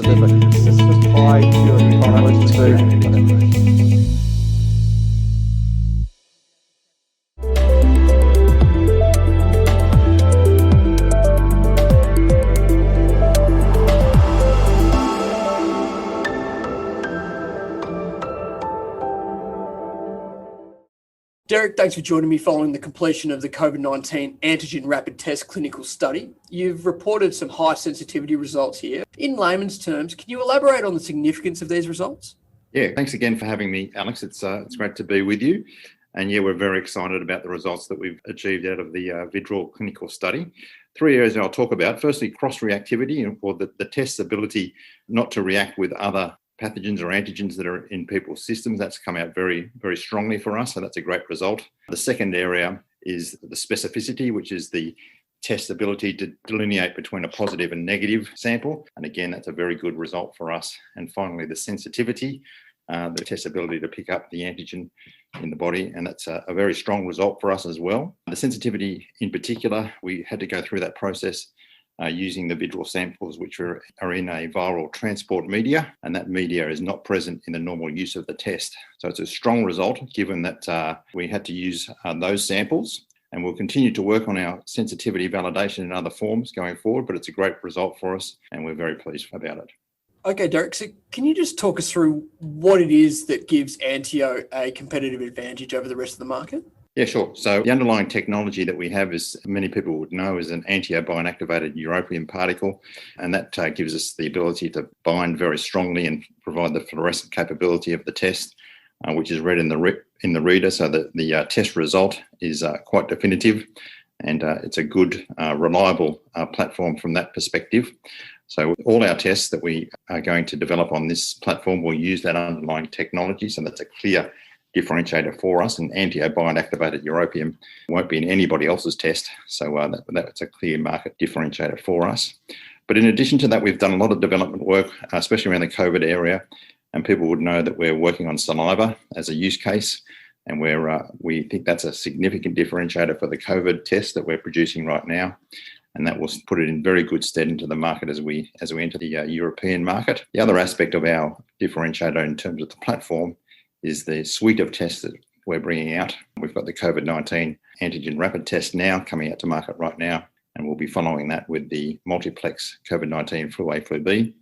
deliver consistent high purity products to food. Derek, thanks for joining me following the completion of the COVID-19 antigen rapid test clinical study. You've reported some high sensitivity results here. In layman's terms, can you elaborate on the significance of these results? Yeah, thanks again for having me, Alex. It's great to be with you. And yeah, we're very excited about the results that we've achieved out of the VIDRAL clinical study. 3 areas I'll talk about. Firstly, cross-reactivity, or the test's ability not to react with other pathogens or antigens that are in people's systems. That's come out very, very strongly for us, so that's a great result. The second area is the specificity, which is the test's ability to delineate between a positive and negative sample. And again, that's a very good result for us. And finally, the sensitivity, the test's ability to pick up the antigen in the body, and that's a very strong result for us as well. The sensitivity in particular, we had to go through that process using the VIDRAL samples, which are in a viral transport media, and that media is not present in the normal use of the test. So it's a strong result given that we had to use those samples, and we'll continue to work on our sensitivity validation in other forms going forward, but it's a great result for us and we're very pleased about it. Okay, Derek, so can you just talk us through what it is that gives Anteo a competitive advantage over the rest of the market? Yeah, sure. So the underlying technology that we have, as many people would know, is an Anteo bioinactivated europium particle, and that gives us the ability to bind very strongly and provide the fluorescent capability of the test, which is read in the reader, so that the test result is quite definitive, and it's a good, reliable platform from that perspective. So all our tests that we are going to develop on this platform will use that underlying technology, so that's a clear differentiator for us, and Anteo bioinactivated europium won't be in anybody else's test, so that's a clear market differentiator for us. But in addition to that, we've done a lot of development work, especially around the COVID area, and people would know that we're working on saliva as a use case, and we think that's a significant differentiator for the COVID test that we're producing right now, and that will put it in very good stead into the market as we enter the European market. The other aspect of our differentiator in terms of the platform is the suite of tests that we're bringing out. We've got the COVID-19 antigen rapid test now coming out to market right now, and we'll be following that with the multiplex COVID-19 flu A, flu B,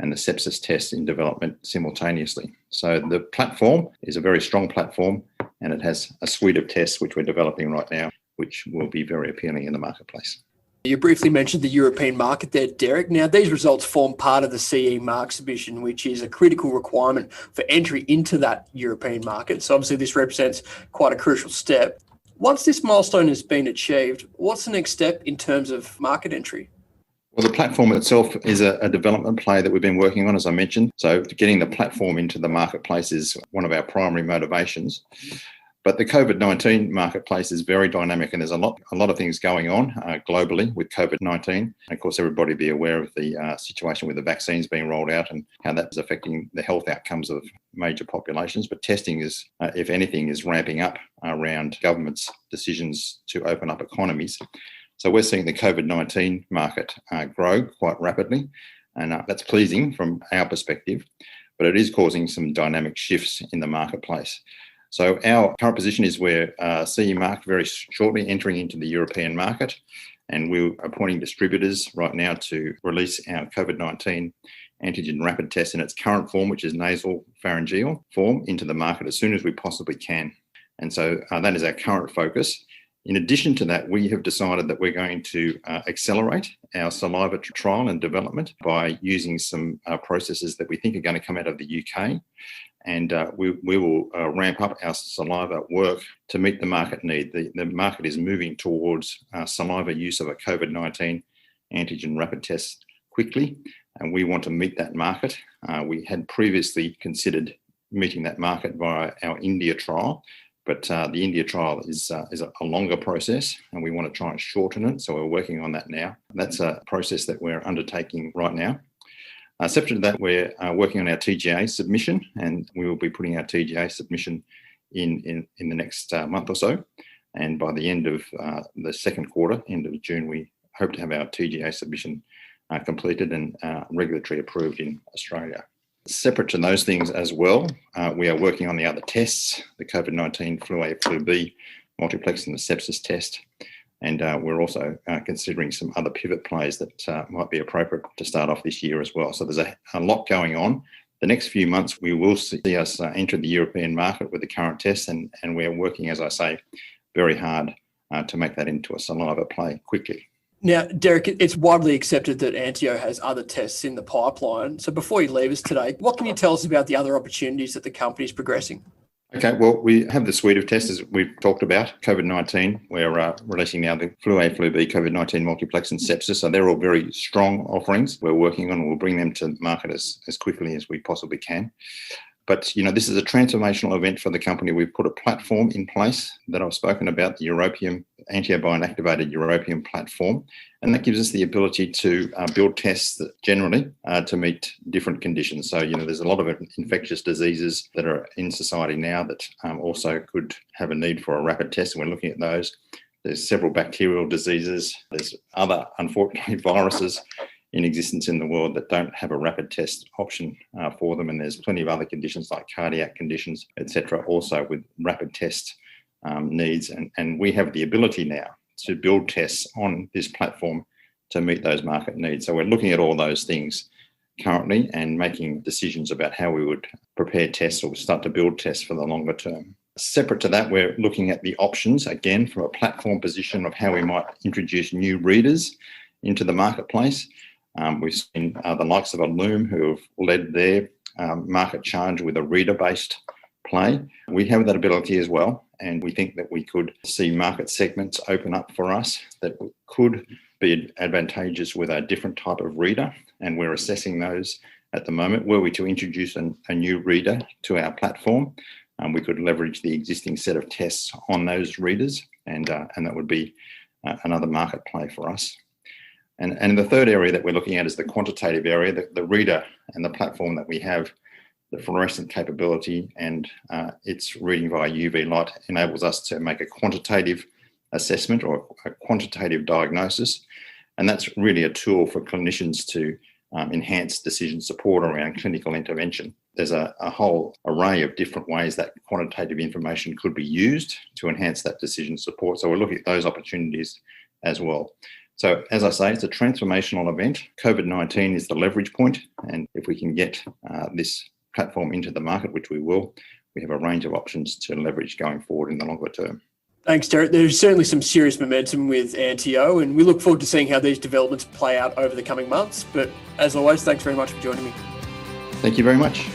and the sepsis test in development simultaneously. So the platform is a very strong platform, and it has a suite of tests which we're developing right now, which will be very appealing in the marketplace. You briefly mentioned the European market there, Derek. Now, these results form part of the CE mark submission, which is a critical requirement for entry into that European market. So obviously this represents quite a crucial step. Once this milestone has been achieved, what's the next step in terms of market entry? Well, the platform itself is a development play that we've been working on, as I mentioned. So getting the platform into the marketplace is one of our primary motivations. But the COVID-19 marketplace is very dynamic, and there's a lot of things going on globally with COVID-19. And of course, everybody be aware of the situation with the vaccines being rolled out and how that is affecting the health outcomes of major populations. But testing is, if anything, is ramping up around governments' decisions to open up economies. So we're seeing the COVID-19 market grow quite rapidly, and that's pleasing from our perspective, but it is causing some dynamic shifts in the marketplace. So our current position is we're CE marked very shortly, entering into the European market, and we're appointing distributors right now to release our COVID-19 antigen rapid test in its current form, which is nasal pharyngeal form, into the market as soon as we possibly can. And so that is our current focus. In addition to that, we have decided that we're going to accelerate our saliva trial and development by using some processes that we think are going to come out of the UK. And we will ramp up our saliva work to meet the market need. The market is moving towards saliva use of a COVID-19 antigen rapid test quickly, and we want to meet that market. We had previously considered meeting that market via our India trial, but the India trial is a longer process, and we want to try and shorten it, so we're working on that now. That's a process that we're undertaking right now. Separate to that, we're working on our TGA submission, and we will be putting our TGA submission in the next month or so. And by the end of the second quarter, end of June, we hope to have our TGA submission completed and regulatory approved in Australia. Separate to those things as well, we are working on the other tests, the COVID-19 flu A, flu B, multiplex and the sepsis test. And we're also considering some other pivot plays that might be appropriate to start off this year as well. So there's a lot going on. The next few months, we will see us enter the European market with the current tests, and we're working, as I say, very hard to make that into a saliva play quickly. Now, Derek, it's widely accepted that Anteo has other tests in the pipeline. So before you leave us today, what can you tell us about the other opportunities that the company is progressing? Okay, well, we have the suite of tests as we've talked about. COVID-19, we're releasing now the flu A, flu B, COVID-19 multiplex and sepsis. So they're all very strong offerings we're working on. We'll bring them to market as quickly as we possibly can. But, this is a transformational event for the company. We've put a platform in place that I've spoken about, the European Anteo Activated European platform. And that gives us the ability to build tests that generally to meet different conditions. So, there's a lot of infectious diseases that are in society now that also could have a need for a rapid test. And we're looking at those. There's several bacterial diseases. There's other, unfortunately, viruses in existence in the world that don't have a rapid test option for them. And there's plenty of other conditions like cardiac conditions, etc., also with rapid test needs. And we have the ability now to build tests on this platform to meet those market needs. So we're looking at all those things currently and making decisions about how we would prepare tests or start to build tests for the longer term. Separate to that, we're looking at the options, again, from a platform position of how we might introduce new readers into the marketplace. We've seen the likes of Loom who have led their market charge with a reader-based play. We have that ability as well, and we think that we could see market segments open up for us that could be advantageous with a different type of reader, and we're assessing those at the moment. Were we to introduce a new reader to our platform, we could leverage the existing set of tests on those readers, and that would be another market play for us. And the third area that we're looking at is the quantitative area. The reader and the platform that we have, the fluorescent capability and its reading via UV light enables us to make a quantitative assessment or a quantitative diagnosis. And that's really a tool for clinicians to enhance decision support around clinical intervention. There's a whole array of different ways that quantitative information could be used to enhance that decision support. So we're looking at those opportunities as well. So as I say, it's a transformational event. COVID-19 is the leverage point. And if we can get this platform into the market, which we will, we have a range of options to leverage going forward in the longer term. Thanks, Derek. There's certainly some serious momentum with Anteo, and we look forward to seeing how these developments play out over the coming months. But as always, thanks very much for joining me. Thank you very much.